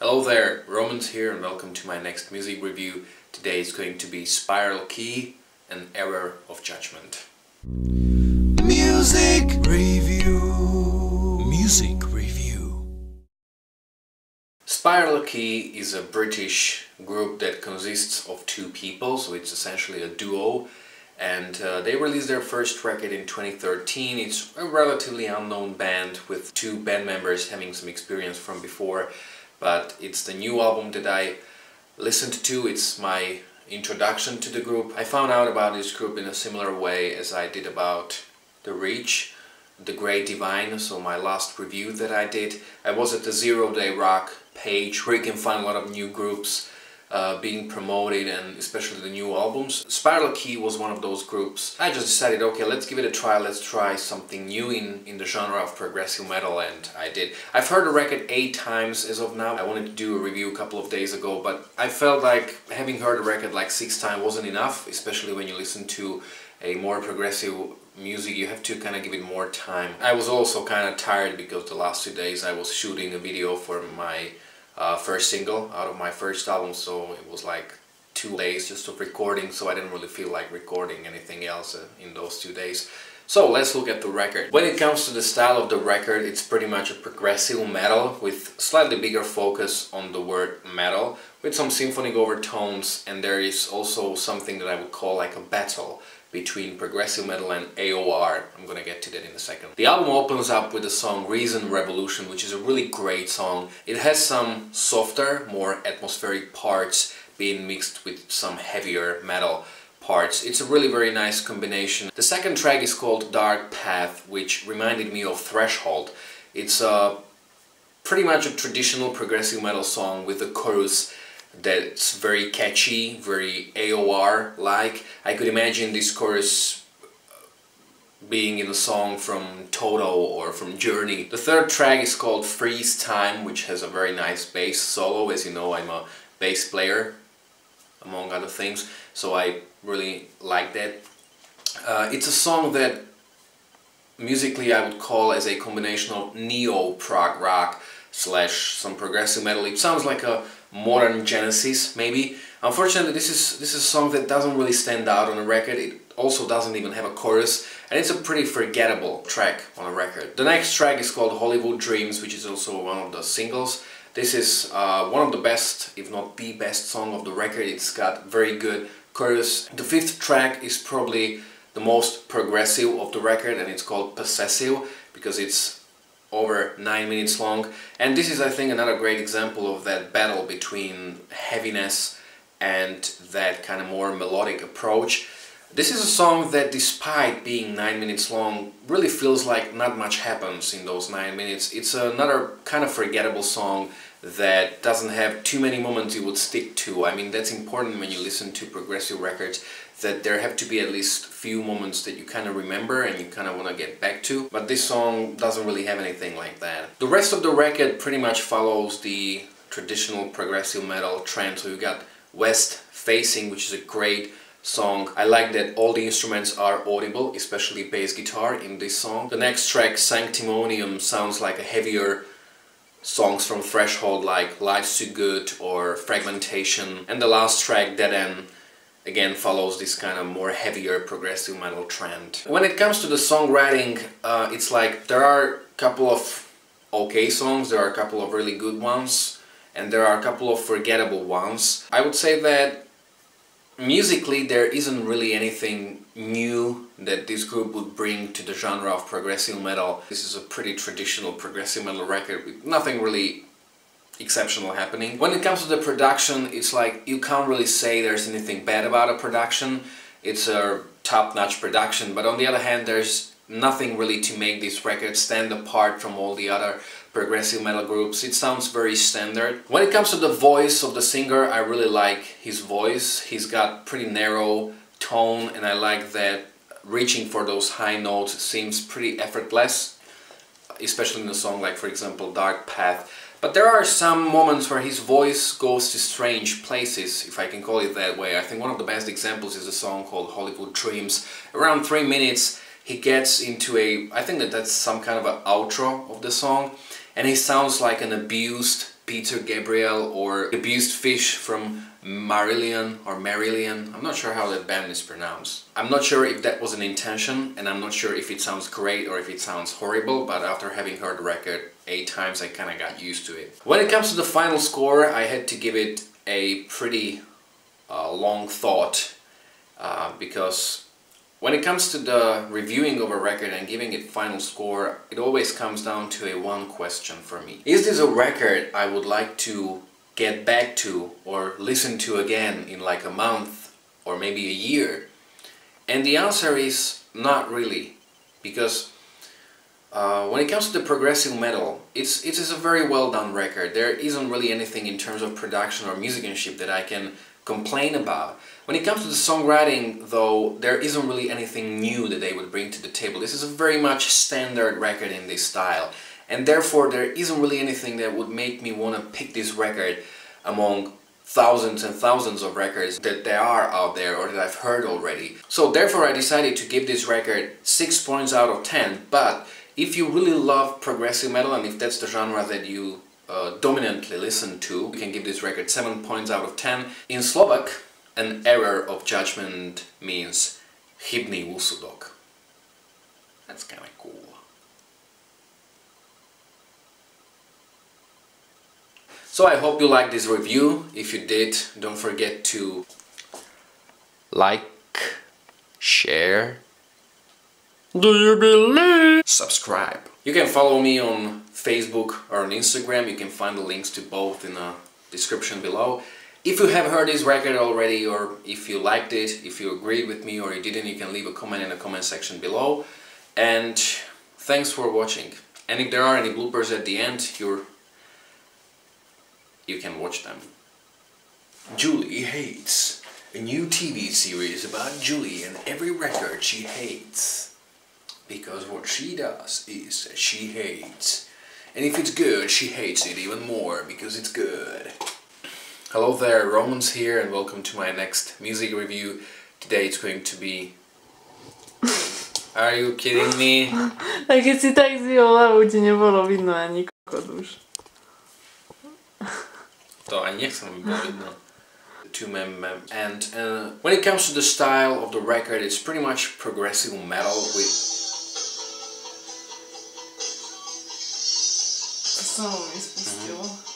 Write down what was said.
Hello there, Romans here and welcome to my next music review. Today is going to be Spiral Key, an Error of Judgment. Music review. Music review. Spiral Key is a British group that consists of two people, so it's essentially a duo. And they released their first record in 2013. It's a relatively unknown band with two band members having some experience from before. But it's the new album that I listened to. It's my introduction to the group. I found out about this group in a similar way as I did about The Reach, The Great Divine, so my last review that I did. I was at the Zero Day Rock page where you can find a lot of new groups being promoted, and especially the new albums. Spiral Key was one of those groups. I just decided, okay, let's give it a try, let's try something new in the genre of progressive metal, and I did. I've heard the record 8 times as of now. I wanted to do a review a couple of days ago, but I felt like having heard the record like 6 times wasn't enough, especially when you listen to a more progressive music. You have to kind of give it more time. I was also kind of tired because the last 2 days I was shooting a video for my first single out of my first album, so it was like 2 days just of recording, so I didn't really feel like recording anything else in those 2 days. So let's look at the record. When it comes to the style of the record, it's pretty much a progressive metal with slightly bigger focus on the word metal, with some symphonic overtones, and there is also something that I would call like a battle between progressive metal and AOR. I'm gonna get to that in a second. The album opens up with the song Reason Revolution, which is a really great song. It has some softer, more atmospheric parts being mixed with some heavier metal parts. It's a really very nice combination. The second track is called Dark Path, which reminded me of Threshold. It's pretty much a traditional progressive metal song with a chorus that's very catchy, very AOR-like. I could imagine this chorus being in a song from Toto or from Journey. The third track is called Freeze Time, which has a very nice bass solo. As you know, I'm a bass player, among other things, so I really like that. It's a song that musically I would call as a combination of neo-prog rock slash some progressive metal. It sounds like a modern Genesis, maybe. Unfortunately, this is a song that doesn't really stand out on a record. It also doesn't even have a chorus, and it's a pretty forgettable track on a record. The next track is called Hollywood Dreams, which is also one of the singles. This is one of the best, if not the best song of the record. It's got very good chorus. The fifth track is probably the most progressive of the record, and it's called Possessive because it's over 9 minutes long, and this is, I think, another great example of that battle between heaviness and that kind of more melodic approach. This is a song that, despite being 9 minutes long, really feels like not much happens in those 9 minutes. It's another kind of forgettable song that doesn't have too many moments you would stick to. I mean, that's important when you listen to progressive records, that there have to be at least few moments that you kind of remember and you kind of want to get back to. But this song doesn't really have anything like that. The rest of the record pretty much follows the traditional progressive metal trend. So you got West Facing, which is a great song. I like that all the instruments are audible, especially bass guitar in this song. The next track, Sanctimonium, sounds like a heavier songs from Threshold like Life's Too Good or Fragmentation. And the last track, Dead End, again follows this kind of more heavier progressive metal trend. When it comes to the songwriting, it's like there are a couple of okay songs, there are a couple of really good ones, and there are a couple of forgettable ones. I would say that musically there isn't really anything new that this group would bring to the genre of progressive metal. This is a pretty traditional progressive metal record with nothing really exceptional happening. When it comes to the production, it's like you can't really say there's anything bad about a production. It's a top-notch production, but on the other hand, there's nothing really to make this record stand apart from all the other progressive metal groups. It sounds very standard. When it comes to the voice of the singer, I really like his voice. He's got pretty narrow tone, and I like that reaching for those high notes seems pretty effortless, especially in a song like, for example, Dark Path. But there are some moments where his voice goes to strange places, if I can call it that way. I think one of the best examples is a song called Hollywood Dreams. Around 3 minutes, he gets into a, I think that's some kind of an outro of the song, and he sounds like an abused Peter Gabriel or Abused Fish from Marillion or Marillion. I'm not sure how that band is pronounced. I'm not sure if that was an intention, and I'm not sure if it sounds great or if it sounds horrible, but after having heard the record 8 times I kinda got used to it. When it comes to the final score, I had to give it a pretty long thought because when it comes to the reviewing of a record and giving it final score, it always comes down to a one question for me. Is this a record I would like to get back to or listen to again in like a month or maybe a year? And the answer is not really, because when it comes to the progressive metal, it is a very well done record. There isn't really anything in terms of production or musicianship that I can complain about. When it comes to the songwriting, though, there isn't really anything new that they would bring to the table. This is a very much standard record in this style, and therefore there isn't really anything that would make me want to pick this record among thousands and thousands of records that there are out there or that I've heard already. So therefore I decided to give this record 6 points out of 10, but if you really love progressive metal and if that's the genre that you dominantly listen to, you can give this record 7 points out of 10. In Slovak, an error of judgment means chybný úsudok. That's kind of cool. So I hope you liked this review. If you did, don't forget to like, share, do you believe? Subscribe. You can follow me on Facebook or on Instagram. You can find the links to both in the description below. If you have heard this record already, or if you liked it, if you agreed with me or you didn't, you can leave a comment in the comment section below. And thanks for watching. And if there are any bloopers at the end, you can watch them. Julie Hates, a new TV series about Julie and every record she hates. Because what she does is she hates. And if it's good, she hates it even more because it's good. Hello there, Romans here, and welcome to my next music review. Today it's going to be... Are you kidding me? A keď si tak zjel hlavu, ti nebolo vidno ani kokot už. To ani nechcem, aby bolo vidno. And when it comes to the style of the record, it's pretty much progressive metal with... To samo mi spustilo.